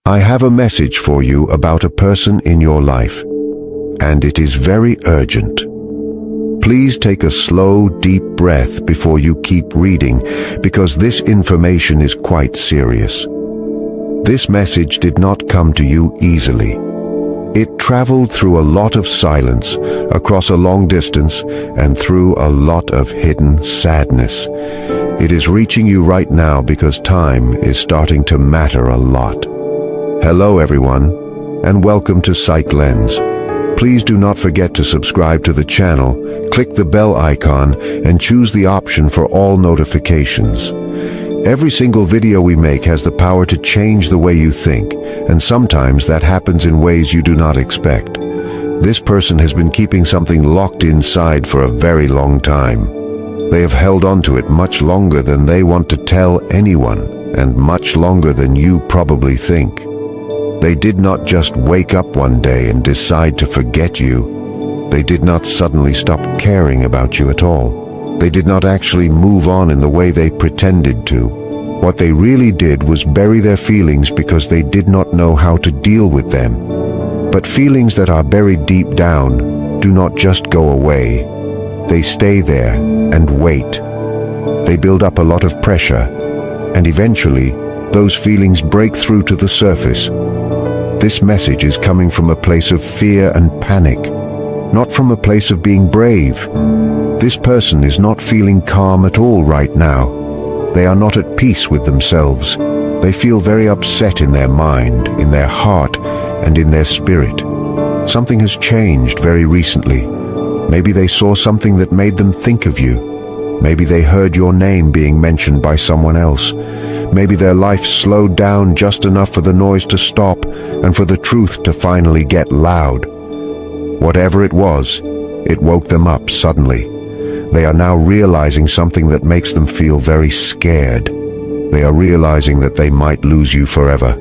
I have a message for you about a person in your life, and it is very urgent. Please take a slow, deep breath before you keep reading, because this information is quite serious. This message did not come to you easily. It traveled through a lot of silence, across a long distance, and through a lot of hidden sadness. It is reaching you right now because time is starting to matter a lot. Hello everyone, and welcome to Psych Lens. Please do not forget to subscribe to the channel, click the bell icon, and choose the option for all notifications. Every single video we make has the power to change the way you think, and sometimes that happens in ways you do not expect. This person has been keeping something locked inside for a very long time. They have held on to it much longer than they want to tell anyone, and much longer than you probably think. They did not just wake up one day and decide to forget you. They did not suddenly stop caring about you at all. They did not actually move on in the way they pretended to. What they really did was bury their feelings because they did not know how to deal with them. But feelings that are buried deep down do not just go away. They stay there and wait. They build up a lot of pressure, and eventually, those feelings break through to the surface. This message is coming from a place of fear and panic, not from a place of being brave. This person is not feeling calm at all right now. They are not at peace with themselves. They feel very upset in their mind, in their heart, and in their spirit. Something has changed very recently. Maybe they saw something that made them think of you. Maybe they heard your name being mentioned by someone else. Maybe their life slowed down just enough for the noise to stop and for the truth to finally get loud. Whatever it was, it woke them up suddenly. They are now realizing something that makes them feel very scared. They are realizing that they might lose you forever.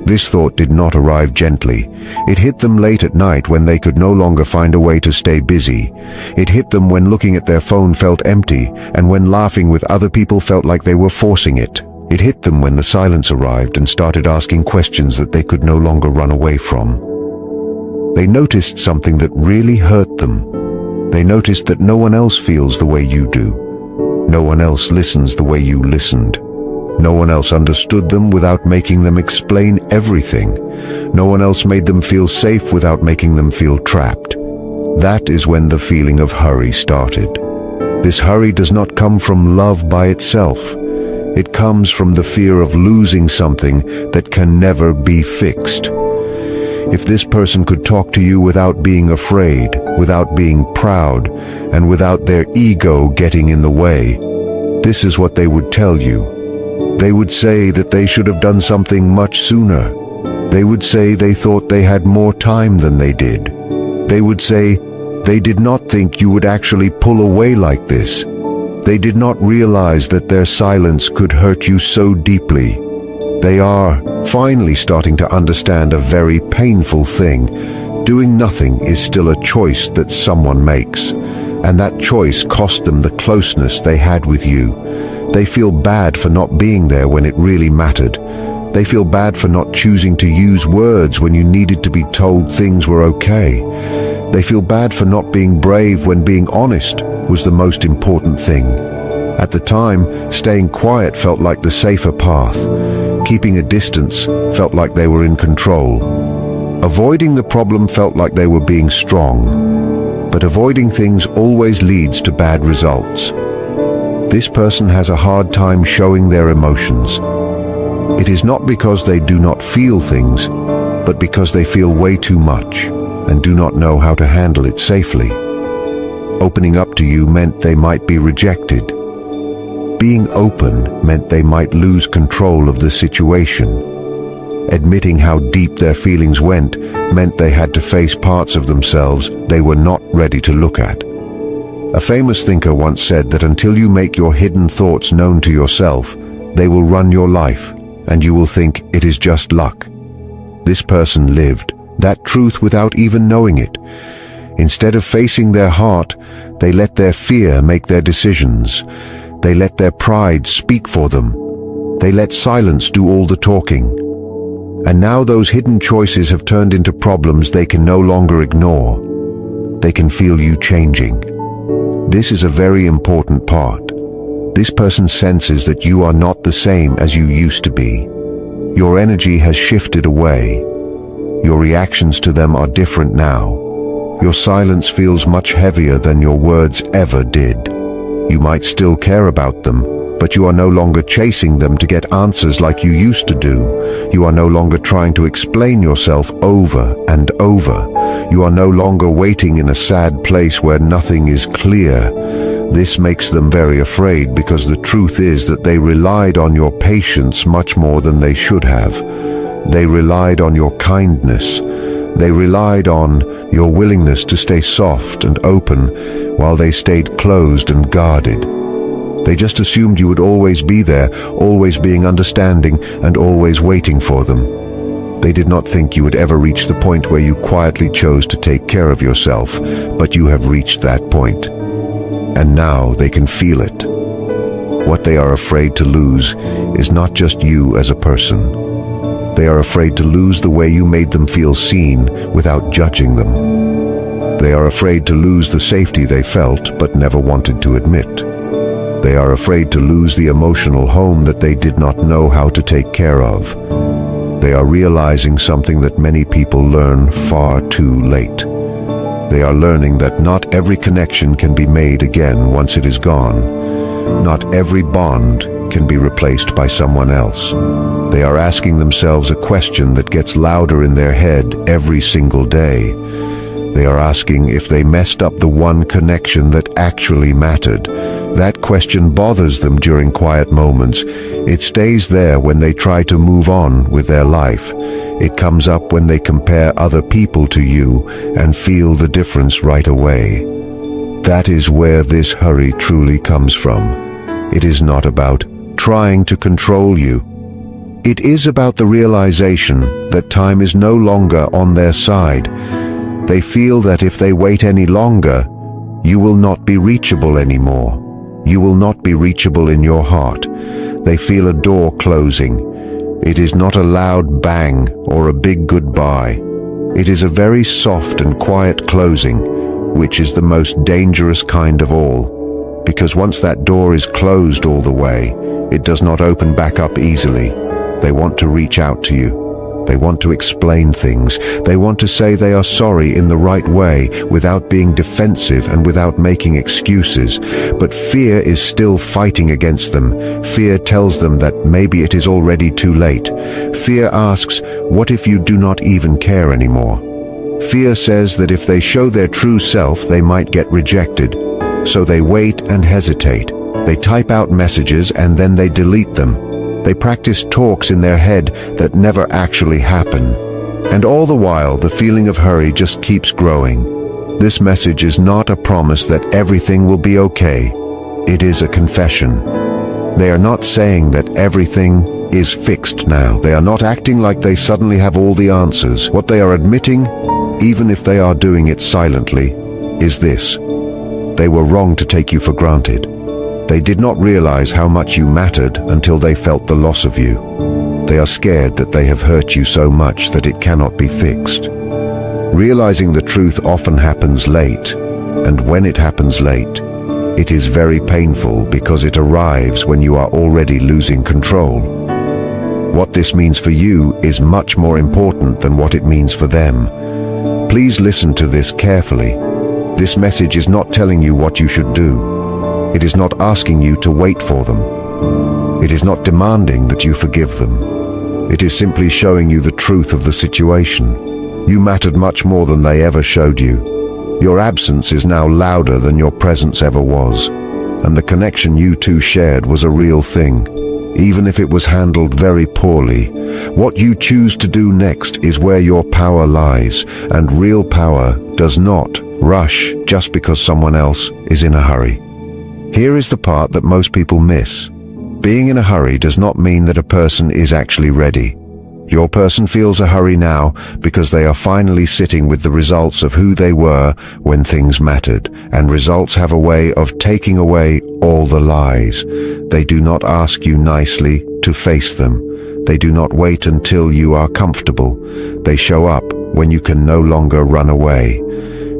This thought did not arrive gently. It hit them late at night when they could no longer find a way to stay busy. It hit them when looking at their phone felt empty, and when laughing with other people felt like they were forcing it. It hit them when the silence arrived and started asking questions that they could no longer run away from. They noticed something that really hurt them. They noticed that no one else feels the way you do. No one else listens the way you listened. No one else understood them without making them explain everything. No one else made them feel safe without making them feel trapped. That is when the feeling of hurry started. This hurry does not come from love by itself. It comes from the fear of losing something that can never be fixed. If this person could talk to you without being afraid, without being proud, and without their ego getting in the way, this is what they would tell you. They would say that they should have done something much sooner. They would say they thought they had more time than they did. They would say they did not think you would actually pull away like this. They did not realize that their silence could hurt you so deeply. They are finally starting to understand a very painful thing. Doing nothing is still a choice that someone makes, and that choice cost them the closeness they had with you. They feel bad for not being there when it really mattered. They feel bad for not choosing to use words when you needed to be told things were okay. They feel bad for not being brave when being honest was the most important thing. At the time, staying quiet felt like the safer path. Keeping a distance felt like they were in control. Avoiding the problem felt like they were being strong. But avoiding things always leads to bad results. This person has a hard time showing their emotions. It is not because they do not feel things, but because they feel way too much and do not know how to handle it safely. Opening up to you meant they might be rejected. Being open meant they might lose control of the situation. Admitting how deep their feelings went meant they had to face parts of themselves they were not ready to look at. A famous thinker once said that until you make your hidden thoughts known to yourself, they will run your life, and you will think it is just luck. This person lived that truth without even knowing it. Instead of facing their heart, they let their fear make their decisions. They let their pride speak for them. They let silence do all the talking. And now those hidden choices have turned into problems they can no longer ignore. They can feel you changing. This is a very important part. This person senses that you are not the same as you used to be. Your energy has shifted away. Your reactions to them are different now. Your silence feels much heavier than your words ever did. You might still care about them, but you are no longer chasing them to get answers like you used to do. You are no longer trying to explain yourself over and over. You are no longer waiting in a sad place where nothing is clear. This makes them very afraid because the truth is that they relied on your patience much more than they should have. They relied on your kindness. They relied on your willingness to stay soft and open while they stayed closed and guarded. They just assumed you would always be there, always being understanding and always waiting for them. They did not think you would ever reach the point where you quietly chose to take care of yourself, but you have reached that point. And now they can feel it. What they are afraid to lose is not just you as a person. They are afraid to lose the way you made them feel seen without judging them. They are afraid to lose the safety they felt but never wanted to admit. They are afraid to lose the emotional home that they did not know how to take care of. They are realizing something that many people learn far too late. They are learning that not every connection can be made again once it is gone. Not every bond can be replaced by someone else. They are asking themselves a question that gets louder in their head every single day. They are asking if they messed up the one connection that actually mattered. That question bothers them during quiet moments. It stays there when they try to move on with their life. It comes up when they compare other people to you and feel the difference right away. That is where this hurry truly comes from. It is not about trying to control you. It is about the realization that time is no longer on their side. They feel that if they wait any longer, you will not be reachable anymore. You will not be reachable in your heart. They feel a door closing. It is not a loud bang or a big goodbye. It is a very soft and quiet closing, which is the most dangerous kind of all. Because once that door is closed all the way, it does not open back up easily. They want to reach out to you. They want to explain things. They want to say they are sorry in the right way without being defensive and without making excuses. But fear is still fighting against them. Fear tells them that maybe it is already too late. Fear asks, what if you do not even care anymore? Fear says that if they show their true self, they might get rejected. So they wait and hesitate. They type out messages and then they delete them. They practice talks in their head that never actually happen. And all the while, the feeling of hurry just keeps growing. This message is not a promise that everything will be okay. It is a confession. They are not saying that everything is fixed now. They are not acting like they suddenly have all the answers. What they are admitting, even if they are doing it silently, is this: they were wrong to take you for granted. They did not realize how much you mattered until they felt the loss of you. They are scared that they have hurt you so much that it cannot be fixed. Realizing the truth often happens late, and when it happens late, it is very painful because it arrives when you are already losing control. What this means for you is much more important than what it means for them. Please listen to this carefully. This message is not telling you what you should do. It is not asking you to wait for them. It is not demanding that you forgive them. It is simply showing you the truth of the situation. You mattered much more than they ever showed you. Your absence is now louder than your presence ever was. And the connection you two shared was a real thing, even if it was handled very poorly. What you choose to do next is where your power lies, and real power does not rush just because someone else is in a hurry. Here is the part that most people miss. Being in a hurry does not mean that a person is actually ready. Your person feels a hurry now because they are finally sitting with the results of who they were when things mattered, and results have a way of taking away all the lies. They do not ask you nicely to face them. They do not wait until you are comfortable. They show up when you can no longer run away.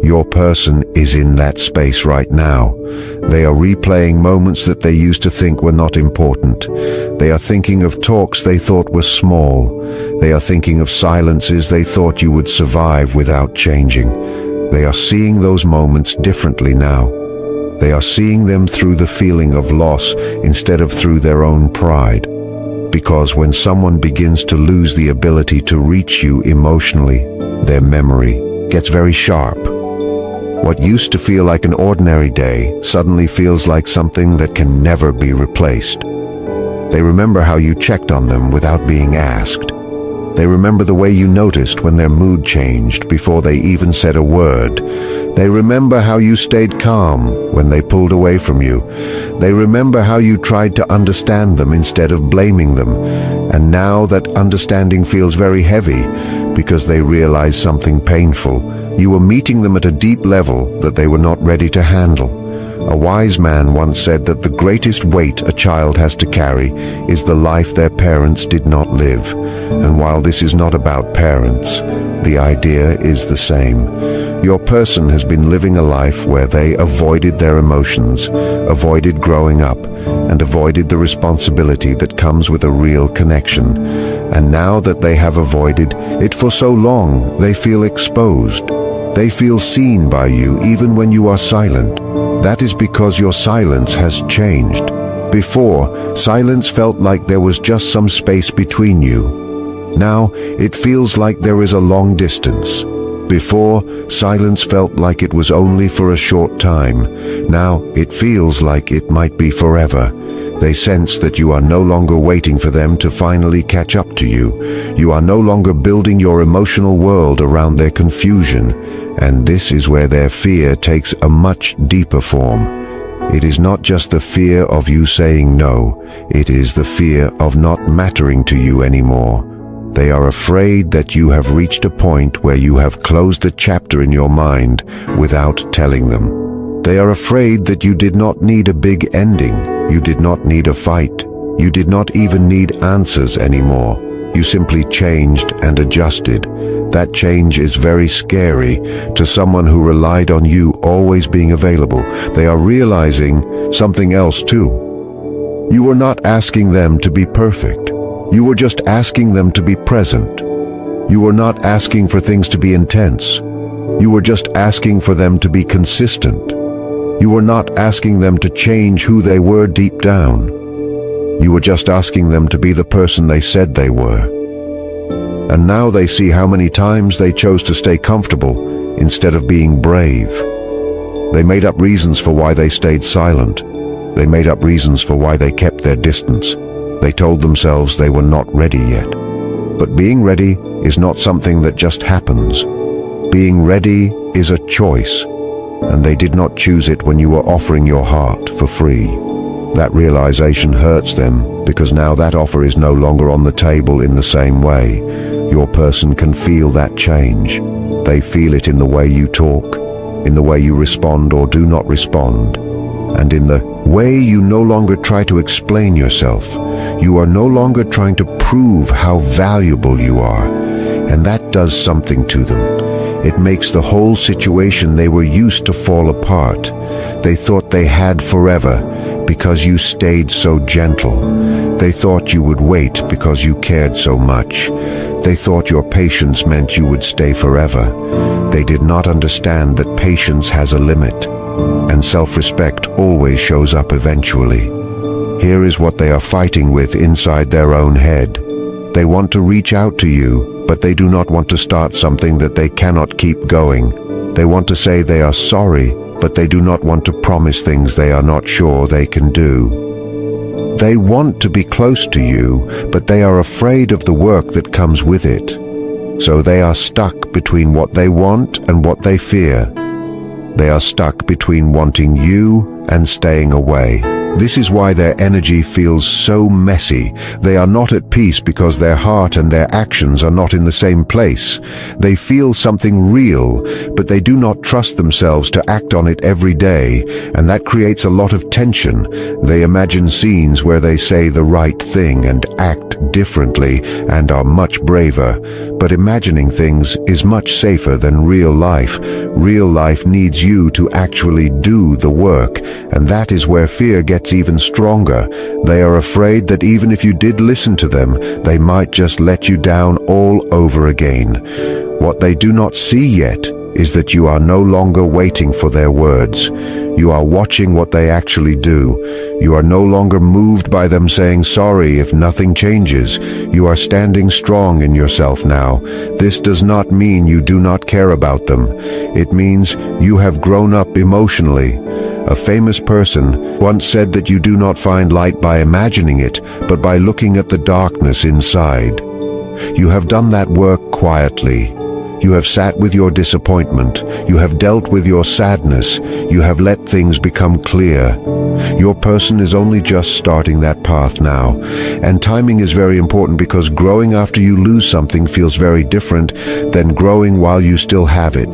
Your person is in that space right now. They are replaying moments that they used to think were not important. They are thinking of talks they thought were small. They are thinking of silences they thought you would survive without changing. They are seeing those moments differently now. They are seeing them through the feeling of loss instead of through their own pride. Because when someone begins to lose the ability to reach you emotionally, their memory gets very sharp. What used to feel like an ordinary day suddenly feels like something that can never be replaced. They remember how you checked on them without being asked. They remember the way you noticed when their mood changed before they even said a word. They remember how you stayed calm when they pulled away from you. They remember how you tried to understand them instead of blaming them. And now that understanding feels very heavy because they realize something painful. You were meeting them at a deep level that they were not ready to handle. A wise man once said that the greatest weight a child has to carry is the life their parents did not live. And while this is not about parents, the idea is the same. Your person has been living a life where they avoided their emotions, avoided growing up, and avoided the responsibility that comes with a real connection. And now that they have avoided it for so long, they feel exposed. They feel seen by you even when you are silent. That is because your silence has changed. Before, silence felt like there was just some space between you. Now, it feels like there is a long distance. Before, silence felt like it was only for a short time. Now, it feels like it might be forever. They sense that you are no longer waiting for them to finally catch up to you. You are no longer building your emotional world around their confusion. And this is where their fear takes a much deeper form. It is not just the fear of you saying no. It is the fear of not mattering to you anymore. They are afraid that you have reached a point where you have closed the chapter in your mind without telling them. They are afraid that you did not need a big ending. You did not need a fight. You did not even need answers anymore. You simply changed and adjusted. That change is very scary to someone who relied on you always being available. They are realizing something else too. You were not asking them to be perfect. You were just asking them to be present. You were not asking for things to be intense. You were just asking for them to be consistent. You were not asking them to change who they were deep down. You were just asking them to be the person they said they were. And now they see how many times they chose to stay comfortable instead of being brave. They made up reasons for why they stayed silent. They made up reasons for why they kept their distance. They told themselves they were not ready yet. But being ready is not something that just happens. Being ready is a choice, and they did not choose it when you were offering your heart for free. That realization hurts them because now that offer is no longer on the table in the same way. Your person can feel that change. They feel it in the way you talk, in the way you respond or do not respond, and in the way you no longer try to explain yourself. You are no longer trying to prove how valuable you are, and that does something to them. It makes the whole situation they were used to fall apart. They thought they had forever because you stayed so gentle. They thought you would wait because you cared so much. They thought your patience meant you would stay forever. They did not understand that patience has a limit, and self-respect always shows up eventually. Here is what they are fighting with inside their own head. They want to reach out to you, but they do not want to start something that they cannot keep going. They want to say they are sorry, but they do not want to promise things they are not sure they can do. They want to be close to you, but they are afraid of the work that comes with it. So they are stuck between what they want and what they fear. They are stuck between wanting you and staying away. This is why their energy feels so messy. They are not at peace because their heart and their actions are not in the same place. They feel something real, but they do not trust themselves to act on it every day, and that creates a lot of tension. They imagine scenes where they say the right thing and act differently and are much braver, but imagining things is much safer than real life. Real life needs you to actually do the work, and that is where fear gets even stronger. They are afraid that even if you did listen to them, they might just let you down all over again. What they do not see yet is that you are no longer waiting for their words. You are watching what they actually do. You are no longer moved by them saying sorry if nothing changes. You are standing strong in yourself now. This does not mean you do not care about them. It means you have grown up emotionally. A famous person once said that you do not find light by imagining it, but by looking at the darkness inside. You have done that work quietly. You have sat with your disappointment. You have dealt with your sadness. You have let things become clear. Your person is only just starting that path now. And timing is very important, because growing after you lose something feels very different than growing while you still have it.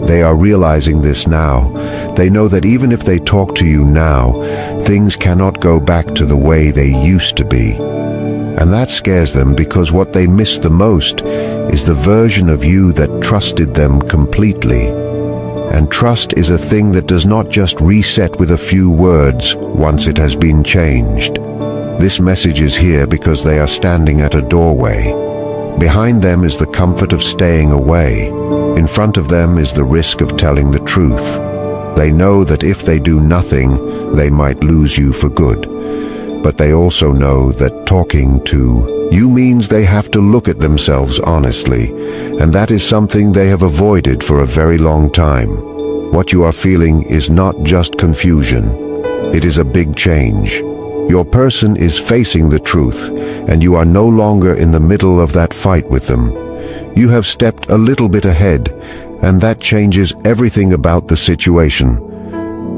They are realizing this now. They know that even if they talk to you now, things cannot go back to the way they used to be. And that scares them, because what they miss the most is the version of you that trusted them completely. And trust is a thing that does not just reset with a few words once it has been changed. This message is here because they are standing at a doorway. Behind them is the comfort of staying away. In front of them is the risk of telling the truth. They know that if they do nothing, they might lose you for good. But they also know that talking to you means they have to look at themselves honestly, and that is something they have avoided for a very long time. What you are feeling is not just confusion. It is a big change. Your person is facing the truth, and you are no longer in the middle of that fight with them. You have stepped a little bit ahead, and that changes everything about the situation.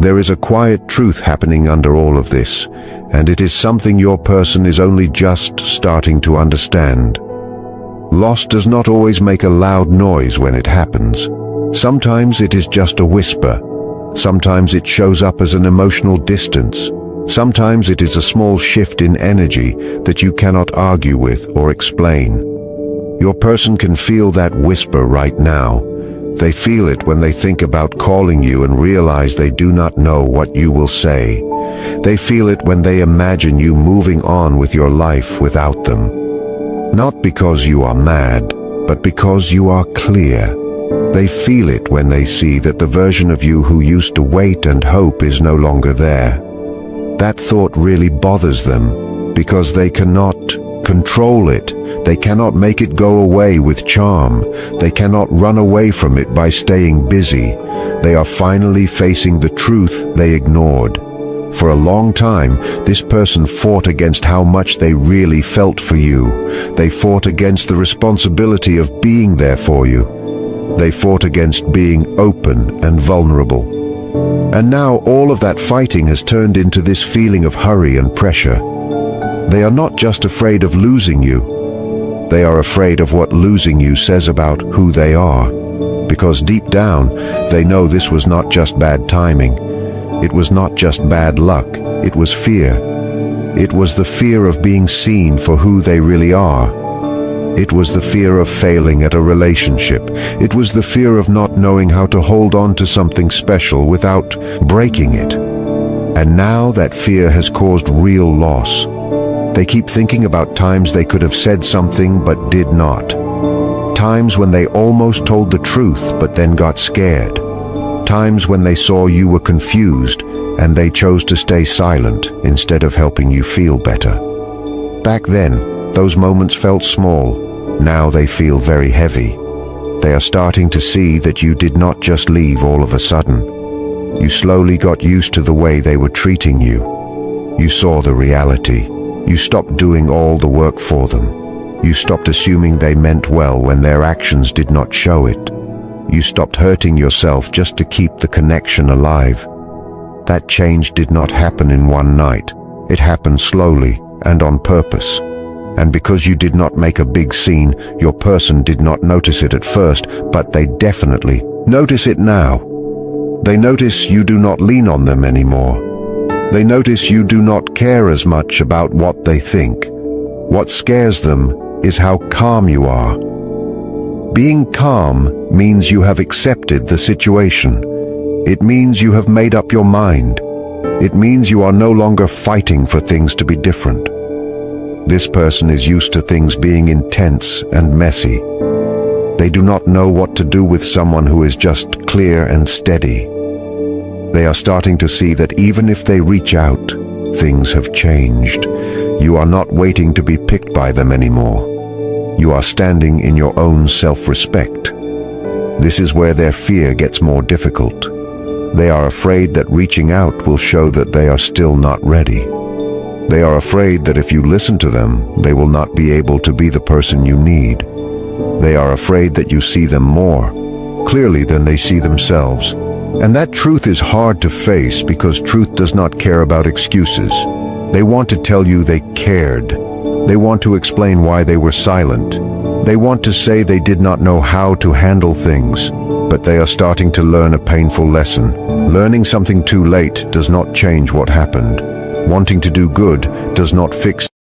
There is a quiet truth happening under all of this, and it is something your person is only just starting to understand. Loss does not always make a loud noise when it happens. Sometimes it is just a whisper. Sometimes it shows up as an emotional distance. Sometimes it is a small shift in energy that you cannot argue with or explain. Your person can feel that whisper right now. They feel it when they think about calling you and realize they do not know what you will say. They feel it when they imagine you moving on with your life without them. Not because you are mad, but because you are clear. They feel it when they see that the version of you who used to wait and hope is no longer there. That thought really bothers them, because they cannot control it. They cannot make it go away with charm. They cannot run away from it by staying busy. They are finally facing the truth they ignored. For a long time, this person fought against how much they really felt for you. They fought against the responsibility of being there for you. They fought against being open and vulnerable. And now all of that fighting has turned into this feeling of hurry and pressure. They are not just afraid of losing you. They are afraid of what losing you says about who they are. Because deep down, they know this was not just bad timing. It was not just bad luck. It was fear. It was the fear of being seen for who they really are. It was the fear of failing at a relationship. It was the fear of not knowing how to hold on to something special without breaking it. And now that fear has caused real loss. They keep thinking about times they could have said something but did not. Times when they almost told the truth but then got scared. Times when they saw you were confused and they chose to stay silent instead of helping you feel better. Back then, those moments felt small. Now they feel very heavy. They are starting to see that you did not just leave all of a sudden. You slowly got used to the way they were treating you. You saw the reality. You stopped doing all the work for them. You stopped assuming they meant well when their actions did not show it. You stopped hurting yourself just to keep the connection alive. That change did not happen in one night. It happened slowly and on purpose. And because you did not make a big scene, your person did not notice it at first, but they definitely notice it now. They notice you do not lean on them anymore. They notice you do not care as much about what they think. What scares them is how calm you are. Being calm means you have accepted the situation. It means you have made up your mind. It means you are no longer fighting for things to be different. This person is used to things being intense and messy. They do not know what to do with someone who is just clear and steady. They are starting to see that even if they reach out, things have changed. You are not waiting to be picked by them anymore. You are standing in your own self-respect. This is where their fear gets more difficult. They are afraid that reaching out will show that they are still not ready. They are afraid that if you listen to them, they will not be able to be the person you need. They are afraid that you see them more clearly than they see themselves. And that truth is hard to face because truth does not care about excuses. They want to tell you they cared. They want to explain why they were silent. They want to say they did not know how to handle things, but they are starting to learn a painful lesson. Learning something too late does not change what happened. Wanting to do good does not fix